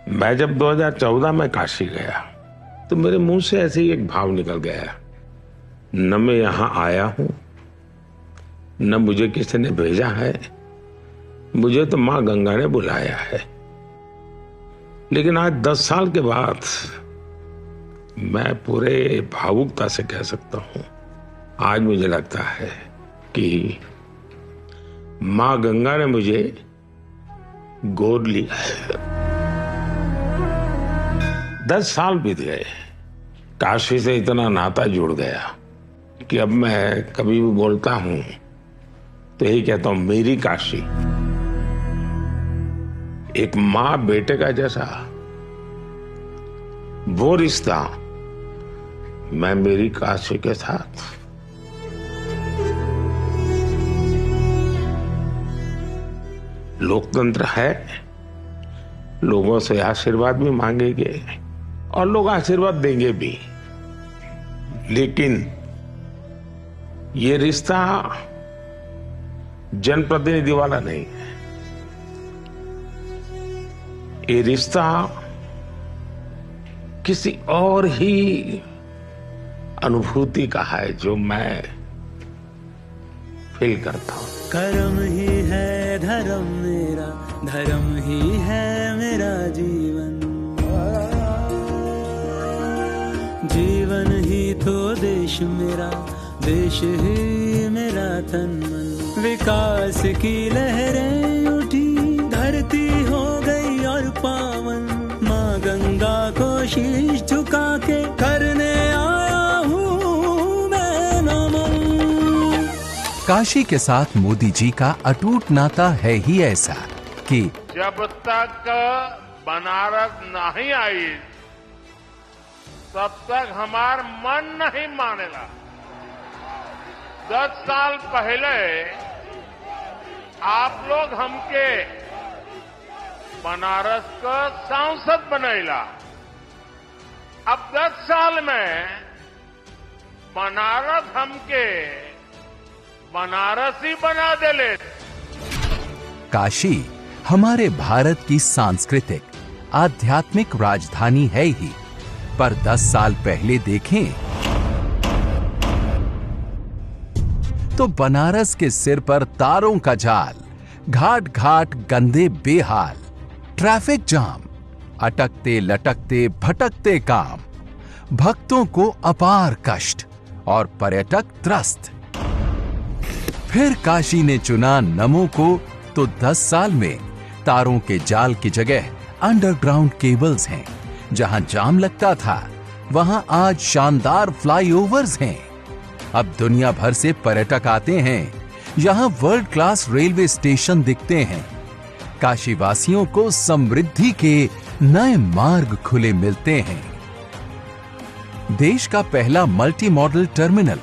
मैं जब 2014 में काशी गया तो मेरे मुंह से ऐसे ही एक भाव निकल गया, न मैं यहां आया हूं, न मुझे किसी ने भेजा है, मुझे तो मां गंगा ने बुलाया है। लेकिन आज 10 साल के बाद मैं पूरे भावुकता से कह सकता हूं, आज मुझे लगता है कि मां गंगा ने मुझे गोद लिया है। 10 साल बीत गए, काशी से इतना नाता जुड़ गया कि अब मैं कभी भी बोलता हूं तो यही कहता हूं, मेरी काशी। एक मां बेटे का जैसा वो रिश्ता मैं मेरी काशी के साथ। लोकतंत्र है, लोगों से आशीर्वाद भी मांगेंगे और लोग आशीर्वाद देंगे भी, लेकिन ये रिश्ता जनप्रतिनिधि वाला नहीं है। ये रिश्ता किसी और ही अनुभूति का है जो मैं फील करता हूं। कर्म ही है धर्म मेरा, धर्म ही है मेरा जीवन, जीवन ही तो देश मेरा, देश ही मेरा तन मन। विकास की लहरें उठी, धरती हो गई और पावन, माँ गंगा को शीश झुका के करने आया हूँ मैं नमन। काशी के साथ मोदी जी का अटूट नाता है ही ऐसा कि जब तक बनारस नहीं आई तब तक हमार मन नहीं मानेगा। 10 साल पहले आप लोग हमके बनारस का सांसद बनैला, अब 10 साल में बनारस हमके बनारसी बना देले। काशी हमारे भारत की सांस्कृतिक आध्यात्मिक राजधानी है ही, पर 10 साल पहले देखें तो बनारस के सिर पर तारों का जाल, घाट घाट गंदे बेहाल, ट्रैफिक जाम, अटकते लटकते भटकते काम, भक्तों को अपार कष्ट और पर्यटक त्रस्त। फिर काशी ने चुना नमो को तो 10 साल में तारों के जाल की जगह अंडरग्राउंड केबल्स हैं। जहां जाम लगता था वहां आज शानदार फ्लाईओवर्स हैं। अब दुनिया भर से पर्यटक आते हैं, यहां वर्ल्ड क्लास रेलवे स्टेशन दिखते हैं। काशी वासियों को समृद्धि के नए मार्ग खुले मिलते हैं। देश का पहला मल्टी मॉडल टर्मिनल,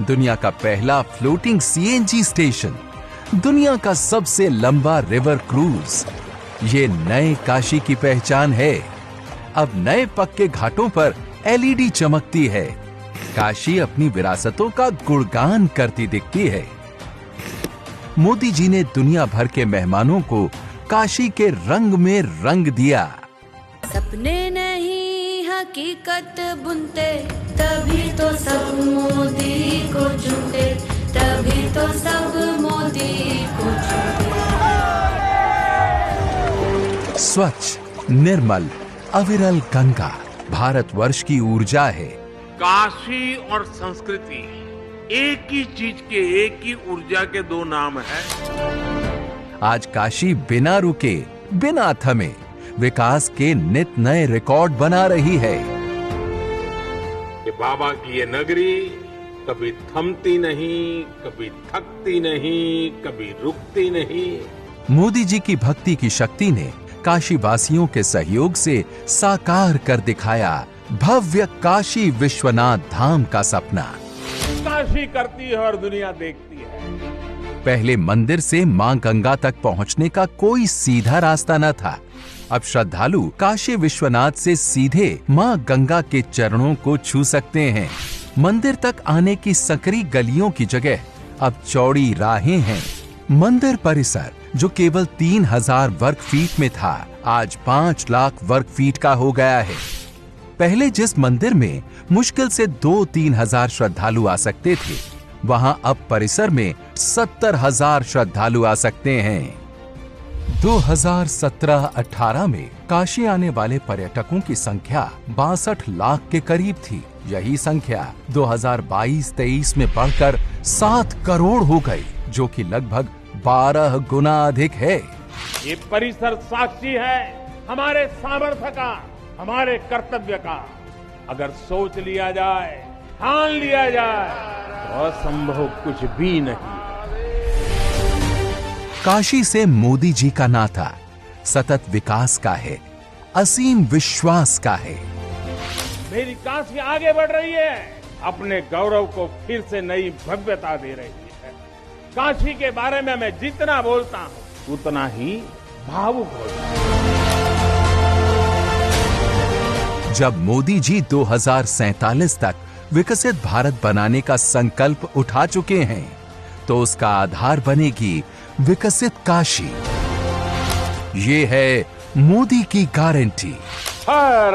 दुनिया का पहला फ्लोटिंग सीएनजी स्टेशन, दुनिया का सबसे लंबा रिवर क्रूज, ये नए काशी की पहचान है। अब नए पक्के घाटों पर एलईडी चमकती है। काशी अपनी विरासतों का गुणगान करती दिखती है। मोदी जी ने दुनिया भर के मेहमानों को काशी के रंग में रंग दिया। सपने नहीं हकीकत बुनते, तभी तो सब मोदी को चुनते, तभी तो सब मोदी को चुनते। स्वच्छ, निर्मल, अविरल गंगा भारतवर्ष की ऊर्जा है। काशी और संस्कृति एक ही चीज के, एक ही ऊर्जा के दो नाम हैं। आज काशी बिना रुके, बिना थमे विकास के नित नए रिकॉर्ड बना रही है। कि बाबा की ये नगरी कभी थमती नहीं, कभी थकती नहीं, कभी रुकती नहीं। मोदी जी की भक्ति की शक्ति ने काशी वासियों के सहयोग से साकार कर दिखाया भव्य काशी विश्वनाथ धाम का सपना। काशी करती है और दुनिया देखती है। पहले मंदिर से मां गंगा तक पहुंचने का कोई सीधा रास्ता न था। अब श्रद्धालु काशी विश्वनाथ से सीधे मां गंगा के चरणों को छू सकते हैं। मंदिर तक आने की सकरी गलियों की जगह अब चौड़ी राहें हैं। मंदिर परिसर जो केवल 3000 वर्ग फीट में था, आज 5 लाख वर्ग फीट का हो गया है। पहले जिस मंदिर में मुश्किल से 2-3 हजार श्रद्धालु आ सकते थे, वहां अब परिसर में 70,000 श्रद्धालु आ सकते हैं। 2017-18 में काशी आने वाले पर्यटकों की संख्या 62 लाख के करीब थी। यही संख्या 2022-23 में बढ़कर 7 करोड़ हो गई, जो कि लगभग 12 गुना अधिक है। ये परिसर साक्षी है हमारे सामर्थ्य का, हमारे कर्तव्य का। अगर सोच लिया जाए, ठान लिया जाए, तो असंभव कुछ भी नहीं। काशी से मोदी जी का नाता सतत विकास का है, असीम विश्वास का है। मेरी काशी आगे बढ़ रही है, अपने गौरव को फिर से नई भव्यता दे रही है। काशी के बारे में मैं जितना बोलता हूं, उतना ही भावुक होता हूं। जब मोदी जी 2047 तक विकसित भारत बनाने का संकल्प उठा चुके हैं, तो उसका आधार बनेगी विकसित काशी। ये है मोदी की गारंटी। हर